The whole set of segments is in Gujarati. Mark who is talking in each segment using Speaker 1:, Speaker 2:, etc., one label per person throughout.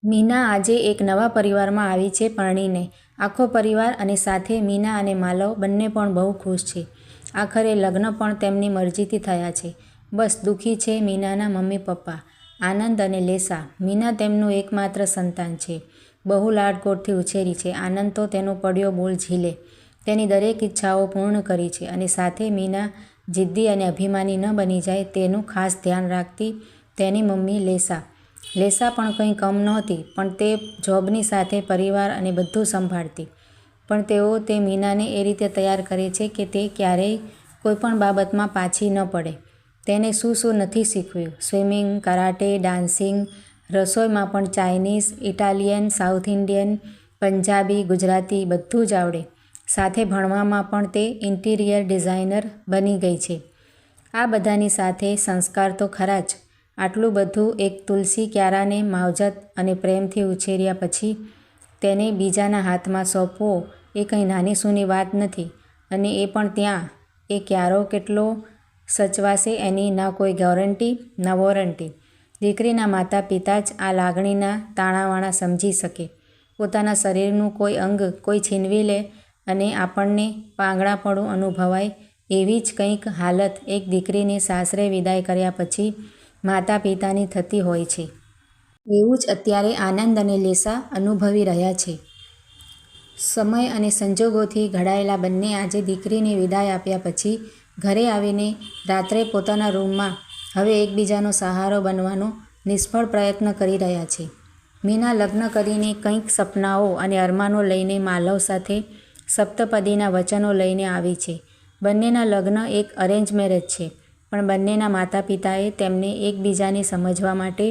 Speaker 1: મીના આજે એક નવા પરિવારમાં આવી છે પરણીને. આખો પરિવાર અને સાથે મીના અને માલવ બંને પણ બહુ ખુશ છે. આખરે લગ્ન પણ તેમની મરજીથી થયા છે. બસ દુઃખી છે મીનાના મમ્મી પપ્પા, આનંદ અને લેસા. મીના તેમનું એકમાત્ર સંતાન છે. બહુ લાડકોડથી ઉછેરી છે. આનંદ તો તેનો પડ્યો બોલ ઝીલે. તેની દરેક ઈચ્છાઓ પૂર્ણ કરી છે અને સાથે મીના જિદ્દી અને અભિમાની ન બની જાય તેનું ખાસ ધ્યાન રાખતી તેની મમ્મી લેસા. લેસા પણ કંઈ કમ નહોતી, પણ તે જોબની સાથે પરિવાર અને બધું સંભાળતી. પણ તેઓ તે મીનાને એ રીતે તૈયાર કરે છે કે તે ક્યારેય કોઈપણ બાબતમાં પાછી ન પડે. તેને શું નથી શીખવ્યું? સ્વિમિંગ, કરાટે, ડાન્સિંગ, રસોઈમાં પણ Chinese, Italian, south Indian, Punjabi, Gujarati બધું જ આવડે. સાથે ભણવામાં પણ તે ઇન્ટિરિયર ડિઝાઇનર બની ગઈ છે. આ બધાની સાથે સંસ્કાર તો ખરા જ. આટલું બધું એક તુલસી ક્યારાને માવજત અને પ્રેમથી ઉછેર્યા પછી તેને બીજાના હાથમાં સોંપવો એ કંઈ નાની સૂની વાત નથી. અને એ પણ ત્યાં. એ ક્યારો કેટલો સચવાશે એની ના કોઈ ગેરંટી ના વોરંટી. દીકરીના માતા પિતા જ આ લાગણીના તાણાવાણા સમજી શકે. પોતાના શરીરનું કોઈ અંગ કોઈ છીનવી લે અને આપણને પાંગળાપણું અનુભવાય એવી જ કંઈક હાલત એક દીકરીને સાસરે વિદાય કર્યા પછી માતા પિતાની થતી હોય છે. એવું જ અત્યારે આનંદ અને લેસા અનુભવી રહ્યા છે. સમય અને સંજોગોથી ઘડાયેલા બંને આજે દીકરીને વિદાય આપ્યા પછી ઘરે આવીને રાત્રે પોતાના રૂમમાં હવે એકબીજાનો સહારો બનવાનો નિષ્ફળ પ્રયત્ન કરી રહ્યા છે. મીના લગ્ન કરીને કંઈક સપનાઓ અને અરમાનો લઈને માલવ સાથે સપ્તપદીના વચનો લઈને આવી છે. બંનેના લગ્ન એક અરેન્જ મેરેજ છે, પણ બંનેના માતા પિતાએ તેમને એકબીજાને સમજવા માટે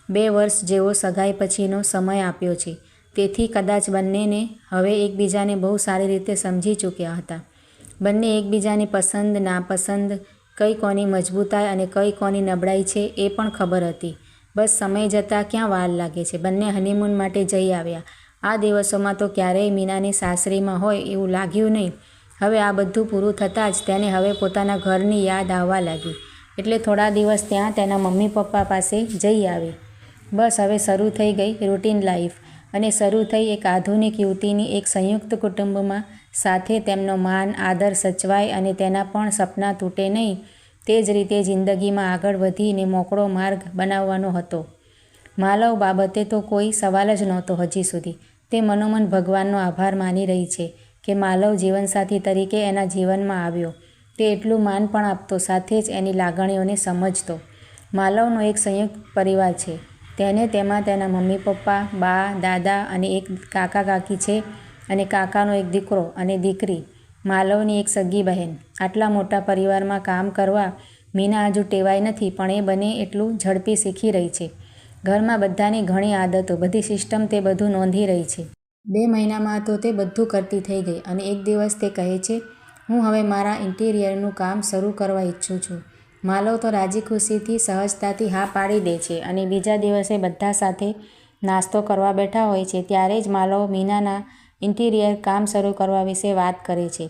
Speaker 1: 2 વર્ષ જેવો સગાઈ પછીનો સમય આપ્યો છે. તેથી કદાચ બંનેને હવે એકબીજાને બહુ સારી રીતે સમજી ચૂક્યા હતા. બંને એકબીજાની પસંદ નાપસંદ, કઈ કોની મજબૂતાઈ અને કઈ કોની નબળાઈ છે એ પણ ખબર હતી. બસ સમય જતાં ક્યાં વાર લાગે છે. બંને હનીમૂન માટે જઈ આવ્યા. આ દિવસોમાં તો ક્યારેય મીનાને સાસરીમાં હોય એવું લાગ્યું નહીં. હવે આ બધું પૂરું થતાં જ તેને હવે પોતાના ઘરની યાદ આવવા લાગી. એટલે થોડા દિવસ ત્યાં તેના મમ્મી પપ્પા પાસે જઈ આવી. બસ હવે શરૂ થઈ ગઈ રૂટીન લાઈફ. અને શરૂ થઈ એક આધુનિક યુવતીની એક સંયુક્ત કુટુંબમાં. સાથે તેમનો માન આદર સચવાય અને તેના પણ સપના તૂટે નહીં તે જ રીતે જિંદગીમાં આગળ વધીને મોકળો માર્ગ બનાવવાનો હતો. માલવ બાબતે તો કોઈ સવાલ જ નહોતો હજી સુધી. તે મનોમન ભગવાનનો આભાર માની રહી છે કે માલવ જીવનસાથી તરીકે એના જીવનમાં આવ્યો. તે એટલું માન પણ આપતો, સાથે જ એની લાગણીઓને સમજતો. માલવનો એક સંયુક્ત પરિવાર છે. તેને તેમાં તેના મમ્મી પપ્પા, બા, દાદા અને એક કાકા કાકી છે અને કાકાનો એક દીકરો અને દીકરી, માલવની એક સગી બહેન. આટલા મોટા પરિવારમાં કામ કરવા મીના હજુ ટેવાઈ નથી, પણ એ બને એટલું ઝડપી શીખી રહી છે. ઘરમાં બધાની ઘણી આદતો, બધી સિસ્ટમ તે બધું નોંધી રહી છે. 2 મહિનામાં તો તે બધું કરતી થઈ ગઈ અને એક દિવસ તે કહે છે, હું હવે મારા ઇન્ટિરિયરનું કામ શરૂ કરવા ઈચ્છું છું. માલવ તો રાજી ખુશીથી સહજતાથી હા પાડી દે છે અને બીજા દિવસે બધા સાથે નાસ્તો કરવા બેઠા હોય છે ત્યારે જ માલવ મીનાના ઇન્ટિરિયર કામ શરૂ કરવા વિશે વાત કરે છે.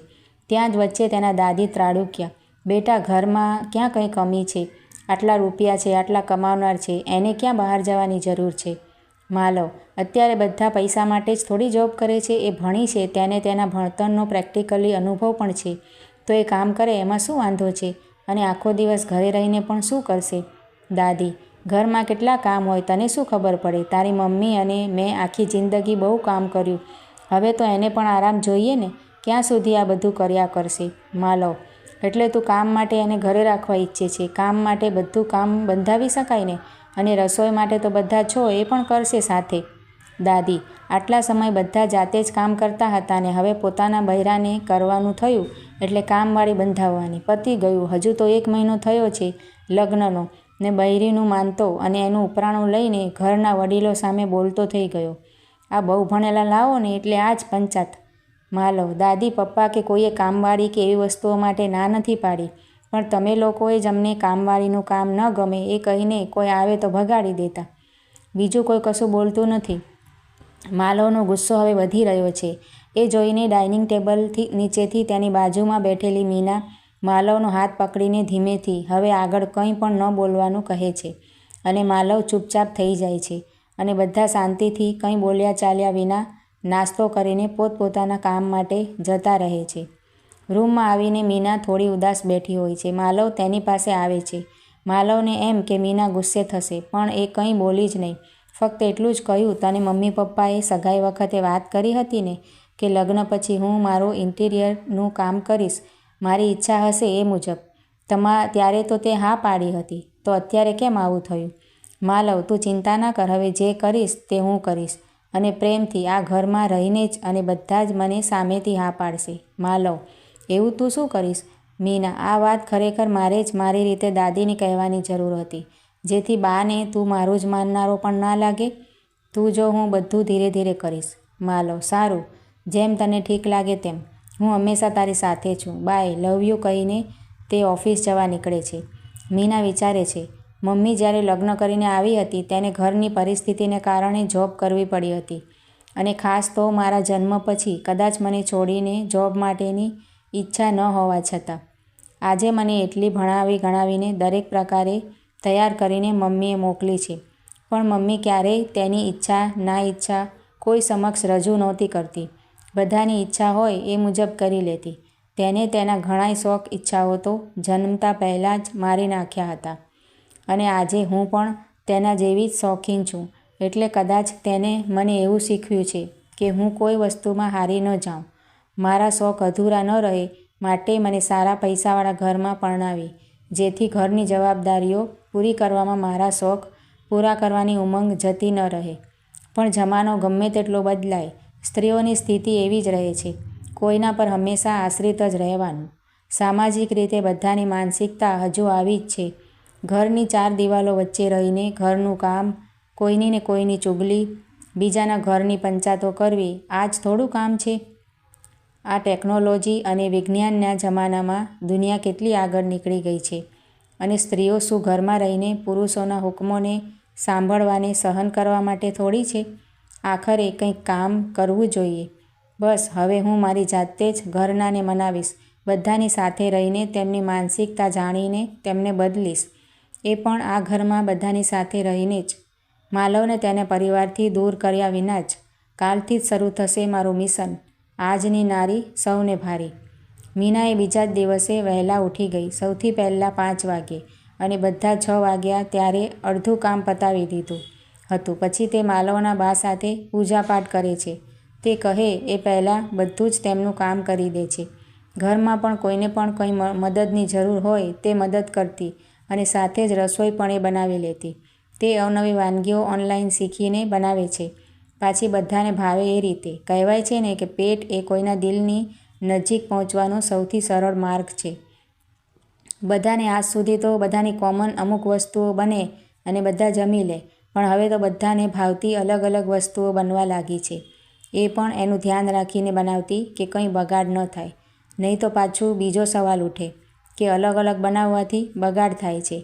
Speaker 1: ત્યાં જ વચ્ચે તેના દાદી ત્રાડુક્યા, બેટા ઘરમાં ક્યાં કંઈ કમી છે? આટલા રૂપિયા છે, આટલા કમાવનાર છે, એને ક્યાં બહાર જવાની જરૂર છે? માલવ, અત્યારે બધા પૈસા માટે જ થોડી જોબ કરે છે. એ ભણી છે, તેને તેના ભણતરનો પ્રેક્ટિકલી અનુભવ પણ છે. તો એ કામ કરે એમાં શું વાંધો છે? અને આખો દિવસ ઘરે રહીને પણ શું કરશે? દાદી, ઘરમાં કેટલા કામ હોય તને શું ખબર પડે? તારી મમ્મી અને મેં આખી જિંદગી બહુ કામ કર્યું. હવે તો એને પણ આરામ જોઈએ ને. ક્યાં સુધી આ બધું કર્યા કરશે? માલવ, એટલે તું કામ માટે એને ઘરે રાખવા ઈચ્છે છે? કામ માટે બધું કામ બંધાવી શકાય ને. અને રસોઈ માટે તો બધા છો, એ પણ કરશે સાથે. દાદી, આટલા સમય બધા જાતે જ કામ કરતા હતા ને હવે પોતાના બૈરાને કરવાનું થયું એટલે કામવાળી બંધાવવાની. પતી ગયું. હજુ તો 1 મહિનો થયો છે લગ્નનો ને બૈરીનું માનતો અને એનું ઉપરાણું લઈને ઘરના વડીલો સામે બોલતો થઈ ગયો. આ બહુ ભણેલા લાવો ને એટલે આ જ પંચાત. માલવ, દાદી પપ્પા કે કોઈએ કામવાળી કે એવી વસ્તુઓ માટે ના નથી પાડી, પણ તમે લોકોએ જ અમને કામવાળીનું કામ ન ગમે એ કહીને કોઈ આવે તો ભગાડી દેતા. બીજું કોઈ કશું બોલતું નથી. માલવનો ગુસ્સો હવે વધી રહ્યો છે. એ જોઈને ડાઇનિંગ ટેબલ નીચેથી તેની બાજુમાં બેઠેલી મીના માલવનો હાથ પકડીને ધીમેથી હવે આગળ કંઈ પણ ન બોલવાનું કહે છે અને માલવ ચૂપચાપ થઈ જાય છે. અને બધા શાંતિથી કંઈ બોલ્યા ચાલ્યા વિના નાસ્તો કરીને પોતપોતાના કામ માટે જતા રહે છે. રૂમમાં આવીને મીના થોડી ઉદાસ બેઠી હોય છે. માલવ તેની પાસે આવે છે. માલવને એમ કે મીના ગુસ્સે થશે, પણ એ કંઈ બોલી જ નહીં. ફક્ત એટલું જ કહ્યું, તને મમ્મી પપ્પાએ સગાઈ વખતે વાત કરી હતી ને કે લગ્ન પછી હું મારું ઇન્ટિરિયરનું કામ કરીશ, મારી ઈચ્છા હશે એ મુજબ. ત્યારે તો તે હા પાડી હતી, તો અત્યારે કેમ આવું થયું? માલવ, તું ચિંતા ના કર, હવે જે કરીશ તે હું કરીશ, અને પ્રેમથી આ ઘરમાં રહીને જ, અને બધા જ મને સામેથી હા પાડશે. માલવ, એવું તું શું કરીશ? મીના, આ વાત ખરેખર મારે જ મારી રીતે દાદીને કહેવાની જરૂર હતી, જેથી બાને તું મારું જ માનનારો પણ ના લાગે. તું જો, હું બધું ધીરે ધીરે કરીશ. માલવ, સારું, જેમ તને ઠીક લાગે તેમ. હું હંમેશા તારી સાથે છું. બાય, લવ યુ કહીને તે ઓફિસ જવા નીકળે છે. મીના વિચારે છે, મમ્મી જ્યારે લગ્ન કરીને આવી હતી તેને ઘરની પરિસ્થિતિને કારણે જોબ કરવી પડી હતી, અને ખાસ તો મારા જન્મ પછી કદાચ મને છોડીને જોબ માટેની ઈચ્છા ન હોવા છતાં. આજે મને એટલી ભણાવી ગણાવીને દરેક પ્રકારે તૈયાર કરીને મમ્મીએ મોકલી છે, પણ મમ્મી ક્યારેય તેની ઈચ્છા ના ઈચ્છા કોઈ સમક્ષ રજૂ નહોતી કરતી. બધાની ઈચ્છા હોય એ મુજબ કરી લેતી. તેને તેના ઘણાય શોખ ઈચ્છાઓ તો જન્મતા પહેલાં જ મારી નાખ્યા હતા, અને આજે હું પણ તેના જેવી જ શોખીન છું. એટલે કદાચ તેને મને એવું શીખવ્યું છે કે હું કોઈ વસ્તુમાં હારી ન જાઉં. મારા શોખ અધૂરા ન રહે માટે મને સારા પૈસાવાળા ઘરમાં પરણાવી, જેથી ઘરની જવાબદારીઓ પૂરી કરવામાં મારા શોખ પૂરા કરવાની ઉમંગ જતી ન રહે. પણ જમાનો ગમે તેટલો બદલાય, સ્ત્રીઓની સ્થિતિ એવી જ રહે છે, કોઈના પર હંમેશા આશ્રિત જ રહેવાનું. સામાજિક રીતે બધાની માનસિકતા હજુ આવી જ છે. ઘરની ચાર દિવાલો વચ્ચે રહીને ઘરનું કામ, કોઈની ને કોઈની ચુગલી, બીજાના ઘરની પંચાતો કરવી, આ જ થોડું કામ છે? આ ટેકનોલોજી અને વિજ્ઞાનના જમાનામાં દુનિયા કેટલી આગળ નીકળી ગઈ છે, અને સ્ત્રીઓ શું ઘરમાં રહીને પુરુષોના હુકમોને સાંભળવાને સહન કરવા માટે થોડી છે? આખરે કંઈક કામ કરવું જોઈએ. બસ, હવે હું મારી જાતે જ ઘરનાને મનાવીશ, બધાની સાથે રહીને તેમની માનસિકતા જાણીને તેમને બદલીશ, એ પણ આ ઘરમાં બધાની સાથે રહીને જ. માલવને તેના પરિવારથી દૂર કર્યા વિના જ. કાલથી જ શરૂ થશે મારું મિશન. આજની નારી સૌને ભારી. મીનાએ બીજા જ દિવસે વહેલા ઉઠી ગઈ, સૌથી પહેલાં 5 વાગ્યે, અને બધા 6 વાગ્યા ત્યારે અડધું કામ પતાવી દીધું હતું. પછી તે માલવના બા સાથે પૂજાપાઠ કરે છે. તે કહે એ પહેલાં બધું જ તેમનું કામ કરી દે છે. ઘરમાં પણ કોઈને પણ કંઈ મદદની જરૂર હોય તે મદદ કરતી, અને સાથે જ રસોઈ પણ એ બનાવી લેતી. તે અવનવી વાનગીઓ ઓનલાઈન શીખીને બનાવે છે, પાછી બધાને ભાવે એ રીતે. કહેવાય છે ને કે પેટ એ કોઈના દિલની નજીક પહોંચવાનો સૌથી સરળ માર્ગ છે. બધાને આજ સુધી તો બધાની કોમન અમુક વસ્તુઓ બને અને બધા જમી લે, પણ હવે તો બધાને ભાવતી અલગ અલગ વસ્તુઓ બનવા લાગી છે. એ પણ એનું ધ્યાન રાખીને બનાવતી કે કંઈ બગાડ ન થાય. નહીં તો પાછું બીજો સવાલ ઉઠે કે અલગ અલગ બનાવવાથી બગાડ થાય છે.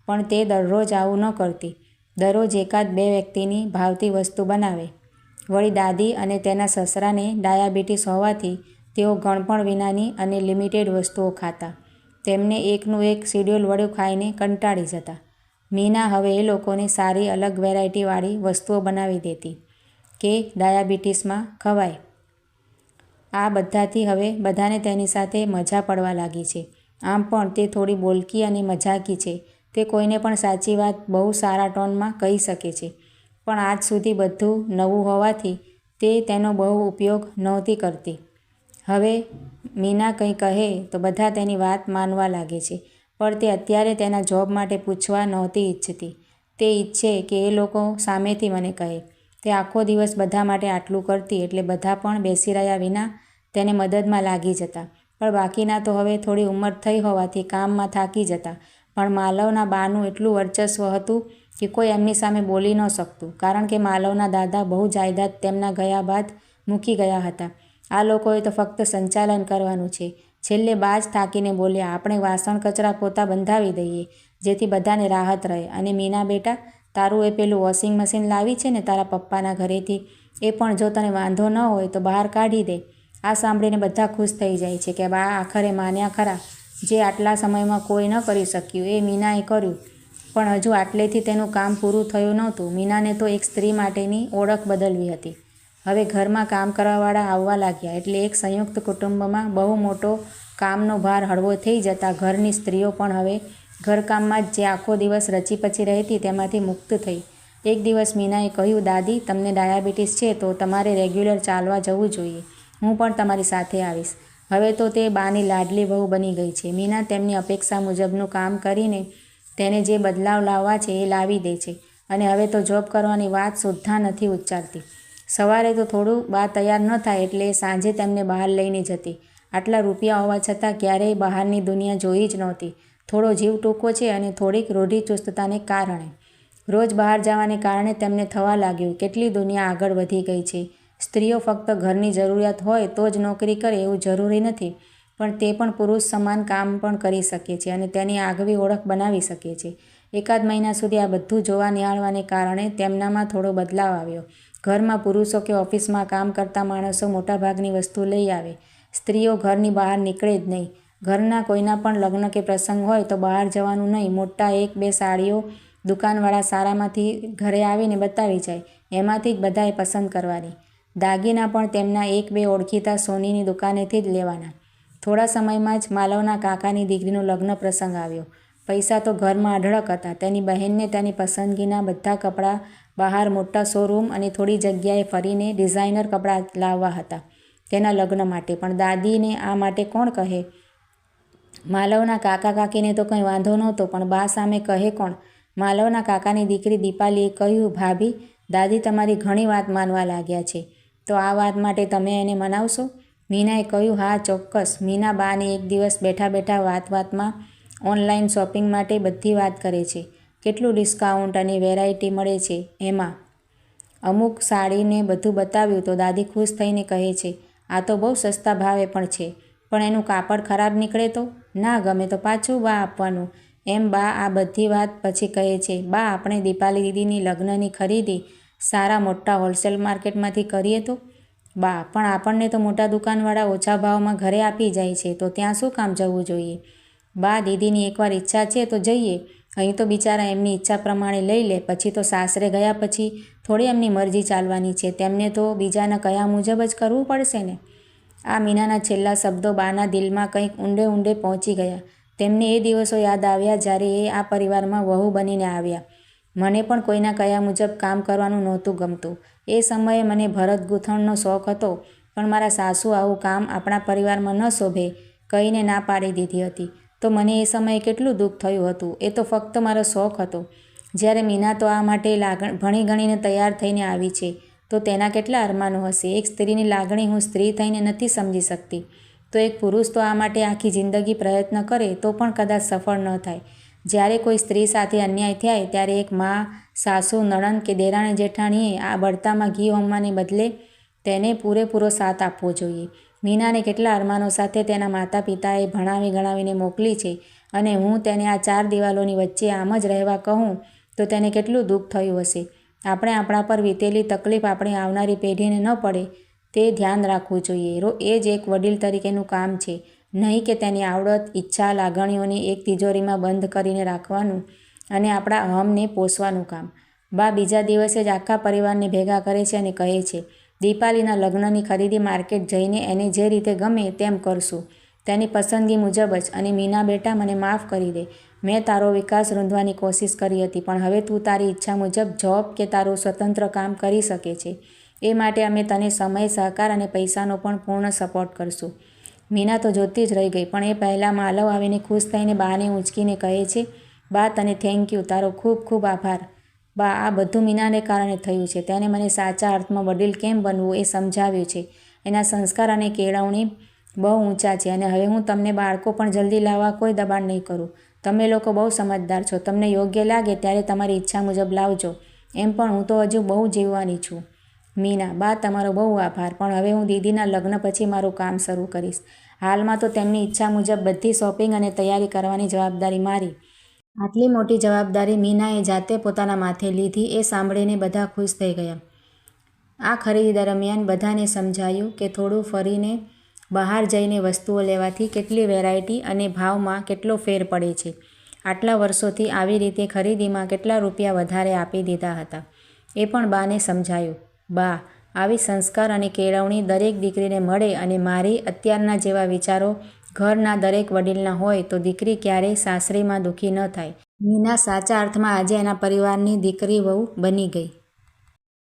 Speaker 1: પણ તે દરરોજ આવું ન કરતી. દરરોજ એકાદ બે વ્યક્તિની ભાવતી વસ્તુ બનાવે. વળી દાદી અને તેના સસરાને ડાયાબિટીસ હોવાથી તેઓ ગણપણ વિનાની અને લિમિટેડ વસ્તુઓ ખાતા. તેમને એકનું એક શિડ્યુલ વડું ખાઈને કંટાળી જતા. મીના હવે એ લોકોને સારી અલગ વેરાયટીવાળી વસ્તુઓ બનાવી દેતી કે ડાયાબિટીસમાં ખવાય. આ બધાથી હવે બધાને તેની સાથે મજા પડવા લાગી છે. આમ પણ તે થોડી બોલકી અને મજાકી છે. તે કોઈને પણ સાચી વાત બહુ સારા ટોનમાં કહી શકે છે, પણ આજ સુધી બધું નવું હોવાથી તે તેનો બહુ ઉપયોગ નહોતી કરતી. હવે મીના કંઈ કહે તો બધા તેની વાત માનવા લાગે છે, પણ તે અત્યારે તેના જોબ માટે પૂછવા નહોતી ઈચ્છતી. તે ઈચ્છે કે એ લોકો સામેથી મને કહે. તે આખો દિવસ બધા માટે આટલું કરતી એટલે બધા પણ બેસી રહ્યા વિના તેને મદદમાં લાગી જતા. પણ બાકીના તો હવે થોડી ઉંમર થઈ હોવાથી કામમાં થાકી જતા. પણ માલવના બાનું એટલું વર્ચસ્વ હતું કે કોઈ એમની સામે બોલી ન શકતું, કારણ કે માલવના દાદા બહુ જાયદાદ તેમના ગયા બાદ મૂકી ગયા હતા. આ લોકોએ તો ફક્ત સંચાલન કરવાનું છે. છેલ્લે બા જ થાકીને બોલ્યા, આપણે વાસણ કચરા પોતા બંધાવી દઈએ, જેથી બધાને રાહત રહે. અને મીના બેટા, તારું એ પેલું વોશિંગ મશીન લાવી છે ને તારા પપ્પાના ઘરેથી, એ પણ જો તને વાંધો ન હોય તો બહાર કાઢી દે. આ સાંભળીને બધા ખુશ થઈ જાય છે કે બા આખરે માન્યા ખરા. જે આટલા સમયમાં કોઈ ન કરી શક્યું એ મીનાએ કર્યું. પણ હજુ આટલેથી તેનું કામ પૂરું થયું નહોતું. મીનાને તો એક સ્ત્રી માટેની ઓળખ બદલવી હતી. હવે ઘરમાં કામ કરવાવાળા આવવા લાગ્યા એટલે એક સંયુક્ત કુટુંબમાં બહુ મોટો કામનો ભાર હળવો થઈ જતાં ઘરની સ્ત્રીઓ પણ હવે ઘરકામમાં જ જે આખો દિવસ રચીપચી રહેતી તેમાંથી મુક્ત થઈ. એક દિવસ મીનાએ કહ્યું, દાદી, તમને ડાયાબિટીસ છે તો તમારે રેગ્યુલર ચાલવા જવું જોઈએ. હું પણ તમારી સાથે આવીશ. હવે તો તે બાની લાડલી વહુ બની ગઈ છે. મીના તેમની અપેક્ષા મુજબનું કામ કરીને તેને જે બદલાવ લાવવા છે એ લાવી દે છે અને હવે તો જોબ કરવાની વાત સુદ્ધા નથી ઉચ્ચારતી. સવારે તો થોડું બા તૈયાર ન થાય એટલે સાંજે તેમને બહાર લઈને જતી. આટલા રૂપિયા હોવા છતાં ક્યારેય બહારની દુનિયા જોઈ જ નહોતી. થોડો જીવ ટૂંકો છે અને થોડીક રૂઢિચુસ્તતાને કારણે. રોજ બહાર જવાને કારણે તેમને થવા લાગ્યું કેટલી દુનિયા આગળ વધી ગઈ છે. સ્ત્રીઓ ફક્ત ઘરની જરૂરિયાત હોય તો જ નોકરી કરે એવું જરૂરી નથી, પણ તે પણ પુરુષ સમાન કામ પણ કરી શકે છે અને તેની આગવી ઓળખ બનાવી શકે છે. એકાદ મહિના સુધી આ બધું જોવા નિહાળવાને કારણે તેમનામાં થોડો બદલાવ આવ્યો. ઘરમાં પુરુષો કે ઓફિસમાં કામ કરતા માણસો મોટાભાગની વસ્તુ લઈ આવે. સ્ત્રીઓ ઘરની બહાર નીકળે જ નહીં. ઘરના કોઈના પણ લગ્ન કે પ્રસંગ હોય તો બહાર જવાનું નહીં. મોટા 1-2 સાડીઓ દુકાનવાળા સારામાંથી ઘરે આવીને બતાવી જાય, એમાંથી જ બધાએ પસંદ કરવાની. દાગીના પણ તેમના 1-2 ઓળખીતા સોનીની દુકાનેથી જ લેવાના. થોડા સમયમાં જ માલવના કાકાની દીકરીનો લગ્ન પ્રસંગ આવ્યો. પૈસા તો ઘરમાં અઢળક હતા. તેની બહેનને તેની પસંદગીના બધા કપડાં બહાર મોટા શોરૂમ અને થોડી જગ્યાએ ફરીને ડિઝાઇનર કપડાં લાવવા હતા તેના લગ્ન માટે. પણ દાદીને આ માટે કોણ કહે? માલવના કાકા કાકીને તો કંઈ વાંધો નહોતો, પણ બા સામે કહે કોણ? માલવના કાકાની દીકરી દીપાલીએ કહ્યું, ભાભી, દાદી તમારી ઘણી વાત માનવા લાગ્યા છે, તો આ વાત માટે તમે એને મનાવશો? મીનાએ કહ્યું, હા ચોક્કસ. મીના બાને એક દિવસ બેઠા બેઠા વાતમાં ઓનલાઈન શોપિંગ માટે બધી વાત કરે છે. કેટલું ડિસ્કાઉન્ટ અને વેરાયટી મળે છે એમાં. અમુક સાડીને બધું બતાવ્યું તો દાદી ખુશ થઈને કહે છે, આ તો બહુ સસ્તા ભાવે પણ છે, પણ એનું કાપડ ખરાબ નીકળે તો? ના ગમે તો પાછું બા આપવાનું. એમ બા આ બધી વાત પછી કહે છે, બા આપણે દીપાલી દીદીની લગ્નની ખરીદી સારા મોટા હોલસેલ માર્કેટમાંથી કરીએ તો? બા, પણ આપણને તો મોટા દુકાનવાળા ઓછા ભાવમાં ઘરે આપી જાય છે, તો ત્યાં શું કામ જવું જોઈએ? બા, દીદીની એકવાર ઈચ્છા છે તો જઈએ. અહીં તો બિચારા એમની ઈચ્છા પ્રમાણે લઈ લે, પછી તો સાસરે ગયા પછી થોડી એમની મરજી ચાલવાની છે. તેમને તો બીજાના કયા મુજબ જ કરવું પડશે ને. આ મીનાના છેલ્લા શબ્દો બાના દિલમાં કંઈક ઊંડે ઊંડે પહોંચી ગયા. તેમને એ દિવસો યાદ આવ્યા જ્યારે એ આ પરિવારમાં વહુ બનીને આવ્યા. મને પણ કોઈના કયા મુજબ કામ કરવાનું નહોતું ગમતું. એ સમયે મને ભરત ગૂંથણનો શોખ હતો, પણ મારા સાસુ આવું કામ આપણા પરિવારમાં ન શોભે કહીને ના પાડી દીધી હતી. તો મને એ સમયે કેટલું દુઃખ થયું હતું. એ તો ફક્ત મારો શોખ હતો. જ્યારે મીના તો આ માટે ભણી ગણીને તૈયાર થઈને આવી છે, તો તેના કેટલા અરમાનો હશે. એક સ્ત્રીની લાગણી હું સ્ત્રી થઈને નથી સમજી શકતી, તો એક પુરુષ તો આ માટે આખી જિંદગી પ્રયત્ન કરે તો પણ કદાચ સફળ ન થાય. જ્યારે કોઈ સ્ત્રી સાથે અન્યાય થાય ત્યારે એક મા, સાસુ, નણંદ કે દેરાણી જેઠાણીએ આ બળતામાં ઘી હોમવાને બદલે તેને પૂરેપૂરો સાથ આપવો જોઈએ. મીનાને કેટલા અરમાનો સાથે તેના માતા પિતાએ ભણાવી ગણાવીને મોકલી છે, અને હું તેને આ 4 દિવાલોની વચ્ચે આમ જ રહેવા કહું તો તેને કેટલું દુઃખ થયું હશે. આપણે આપણા પર વીતેલી તકલીફ આપણી આવનારી પેઢીને ન પડે તે ધ્યાન રાખવું જોઈએ. એ જ એક વડીલ તરીકેનું કામ છે, નહીં કે તેની આવડત, ઈચ્છા, લાગણીઓને એક તિજોરીમાં બંધ કરીને રાખવાનું અને આપણા અહમને પોષવાનું કામ. બા બીજા દિવસે જ આખા પરિવારને ભેગા કરે છે અને કહે છે, દીપાલીના લગ્નની ખરીદી માર્કેટ જઈને એને જે રીતે ગમે તેમ કરશું, તેની પસંદગી મુજબ જ. અને મીના બેટા, મને માફ કરી દે. મેં તારો વિકાસ રૂંધવાની કોશિશ કરી હતી, પણ હવે તું તારી ઈચ્છા મુજબ જોબ કે તારું સ્વતંત્ર કામ કરી શકે છે. એ માટે અમે તને સમય, સહકાર અને પૈસાનો પણ પૂર્ણ સપોર્ટ કરશું. મીના તો જોતી જ રહી ગઈ, પણ એ પહેલાં માલવ આવીને ખુશ થઈને બાને ઊંચકીને કહે છે, બા તને થેન્ક યુ, તારો ખૂબ ખૂબ આભાર. બા, આ બધું મીનાને કારણે થયું છે. તેને મને સાચા અર્થમાં વડીલ કેમ બનવું એ સમજાવ્યું છે. એના સંસ્કાર અને કેળવણી બહુ ઊંચા છે, અને હવે હું તમને બાળકો પણ જલ્દી લાવવા કોઈ દબાણ નહીં કરું. તમે લોકો બહુ સમજદાર છો. તમને યોગ્ય લાગે ત્યારે તમારી ઈચ્છા મુજબ લાવજો. એમ પણ હું તો હજુ બહુ જીવવાની છું. મીના, બા તમારો બહુ આભાર, પણ હવે હું દીદીના લગ્ન પછી મારું કામ શરૂ કરીશ. હાલમાં તો તેમની ઈચ્છા મુજબ બધી શોપિંગ અને તૈયારી કરવાની જવાબદારી મારી. આટલી મોટી જવાબદારી મીનાએ જાતે પોતાના માથે લીધી. એ સાંભળીને બધા ખુશ થઈ ગયા. આ ખરીદી દરમિયાન બધાને સમજાયું કે થોડું ફરીને બહાર જઈને વસ્તુઓ લેવાથી કેટલી વેરાયટી અને ભાવમાં કેટલો ફેર પડે છે. આટલા વર્ષોથી આવી રીતે ખરીદીમાં કેટલા રૂપિયા વધારે આપી દીધા હતા. એ પણ બાને સમજાયું. બા, આવી સંસ્કાર અને કેળવણી દરેક દીકરીને મળે અને મારી અત્યારના જેવા વિચારો ઘરના દરેક વડીલના હોય તો દીકરી ક્યારેય સાસરીમાં દુઃખી ન થાય. મીના સાચા અર્થમાં આજે એના પરિવારની દીકરી વહુ બની ગઈ.